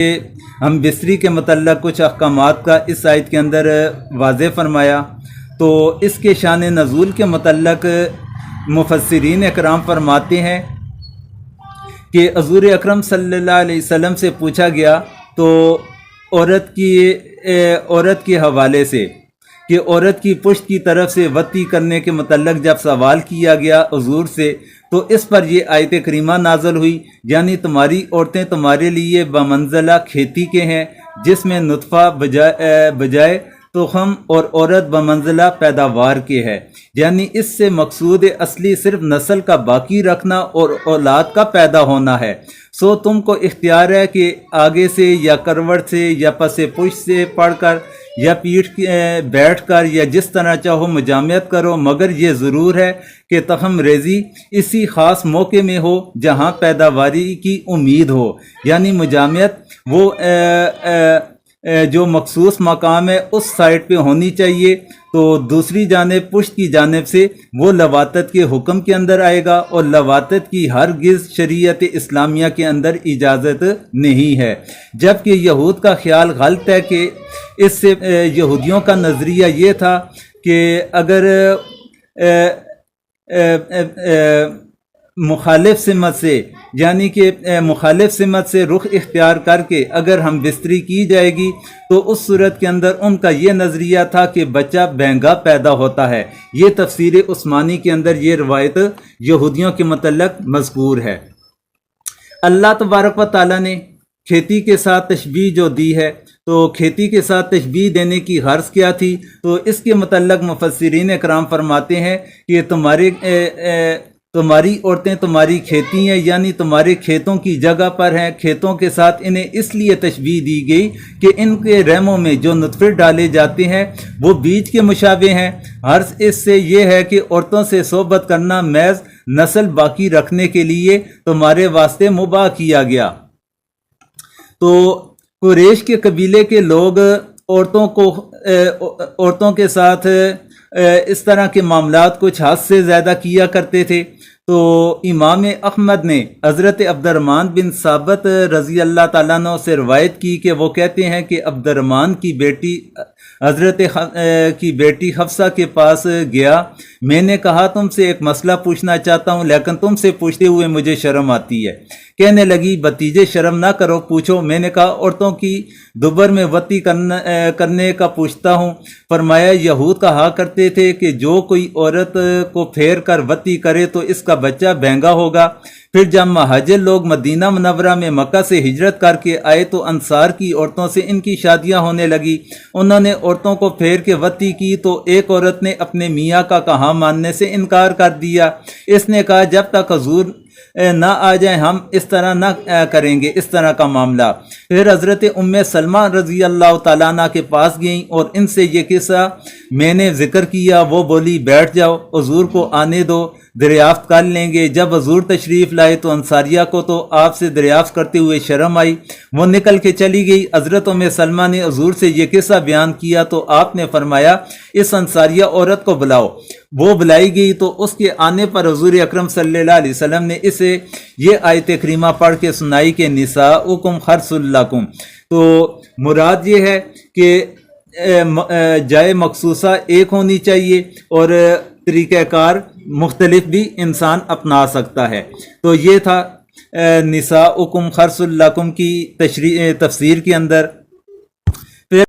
ہم بستری کے متعلق کچھ احکامات کا اس آیت کے اندر واضح فرمایا، تو اس کے شان نزول کے متعلق مفسرین اکرام فرماتے ہیں کہ حضور اکرم صلی اللہ علیہ وسلم سے پوچھا گیا تو عورت کے حوالے سے کہ عورت کی پشت کی طرف سے وطی کرنے کے متعلق جب سوال کیا گیا حضور سے، تو اس پر یہ آیت کریمہ نازل ہوئی، یعنی تمہاری عورتیں تمہارے لیے بمنزلہ کھیتی کے ہیں، جس میں نطفہ بجائے تخم اور عورت بمنزلہ پیداوار کے ہے، یعنی اس سے مقصود اصلی صرف نسل کا باقی رکھنا اور اولاد کا پیدا ہونا ہے۔ سو تم کو اختیار ہے کہ آگے سے یا کروٹ سے یا پس پشت سے پڑھ کر یا بیٹھ کر یا جس طرح چاہو مجامعت کرو، مگر یہ ضرور ہے کہ تخم ریزی اسی خاص موقع میں ہو جہاں پیداواری کی امید ہو، یعنی مجامعت وہ جو مخصوص مقام ہے اس سائٹ پہ ہونی چاہیے۔ تو دوسری جانب پشت کی جانب سے وہ لواطت کے حکم کے اندر آئے گا، اور لواطت کی ہرگز شریعت اسلامیہ کے اندر اجازت نہیں ہے، جبکہ یہود کا خیال غلط ہے کہ اس سے یہودیوں کا نظریہ یہ تھا کہ اگر مخالف سمت سے، یعنی کہ مخالف سمت سے رخ اختیار کر کے اگر ہم بستری کی جائے گی تو اس صورت کے اندر ان کا یہ نظریہ تھا کہ بچہ بہنگا پیدا ہوتا ہے۔ یہ تفسیر عثمانی کے اندر یہ روایت یہودیوں کے متعلق مذکور ہے۔ اللہ تبارک و تعالیٰ نے کھیتی کے ساتھ تشبیہ جو دی ہے، تو کھیتی کے ساتھ تشبیہ دینے کی غرض کیا تھی؟ تو اس کے متعلق مفسرین اکرام فرماتے ہیں کہ تمہاری عورتیں تمہاری کھیتی ہیں، یعنی تمہارے کھیتوں کی جگہ پر ہیں، کھیتوں کے ساتھ انہیں اس لیے تشبیہ دی گئی کہ ان کے رحموں میں جو نطفے ڈالے جاتے ہیں وہ بیج کے مشابہ ہیں۔ غرض اس سے یہ ہے کہ عورتوں سے صحبت کرنا محض نسل باقی رکھنے کے لیے تمہارے واسطے مباح کیا گیا۔ تو قریش کے قبیلے کے لوگ عورتوں کے ساتھ اس طرح کے معاملات کچھ حد سے زیادہ کیا کرتے تھے۔ تو امام احمد نے حضرت عبد الرحمن بن ثابت رضی اللہ تعالیٰ عنہ سے روایت کی کہ وہ کہتے ہیں کہ عبد الرحمن کی بیٹی حضرت کی بیٹی حفصہ کے پاس گیا، میں نے کہا تم سے ایک مسئلہ پوچھنا چاہتا ہوں، لیکن تم سے پوچھتے ہوئے مجھے شرم آتی ہے۔ کہنے لگی بھتیجے شرم نہ کرو، پوچھو۔ میں نے کہا عورتوں کی دوبر میں وطی کرنے کا پوچھتا ہوں۔ فرمایا یہود کہا کرتے تھے کہ جو کوئی عورت کو پھیر کر وطی کرے تو اس کا بچہ بہنگا ہوگا۔ پھر جب مہاجر لوگ مدینہ منورہ میں مکہ سے ہجرت کر کے آئے تو انصار کی عورتوں سے ان کی شادیاں ہونے لگی۔ انہوں نے عورتوں کو پھیر کے وطی کی تو ایک عورت نے اپنے میاں کا کہا ماننے سے انکار کر دیا۔ اس نے کہا جب تک حضور نہ آ جائیں ہم اس طرح نہ کریں گے، اس طرح کا معاملہ۔ پھر حضرت ام سلمہ رضی اللہ تعالیٰ عنہ کے پاس گئیں اور ان سے یہ قصہ میں نے ذکر کیا۔ وہ بولی بیٹھ جاؤ، حضور کو آنے دو، دریافت کر لیں گے۔ جب حضور تشریف لائے تو انصاریہ کو تو آپ سے دریافت کرتے ہوئے شرم آئی، وہ نکل کے چلی گئی۔ حضرت ام سلمہ نے حضور سے یہ قصہ بیان کیا تو آپ نے فرمایا اس انصاریہ عورت کو بلاؤ۔ وہ بلائی گئی تو اس کے آنے پر حضور اکرم صلی اللہ علیہ وسلم نے اسے یہ آیت کریمہ پڑھ کے سنائی کہ نساؤکم خرص لکم۔ تو مراد یہ ہے کہ جائے مخصوصہ ایک ہونی چاہیے اور طریقہ کار مختلف بھی انسان اپنا سکتا ہے۔ تو یہ تھا نساؤکم خرص لکم کی تفسیر کے اندر۔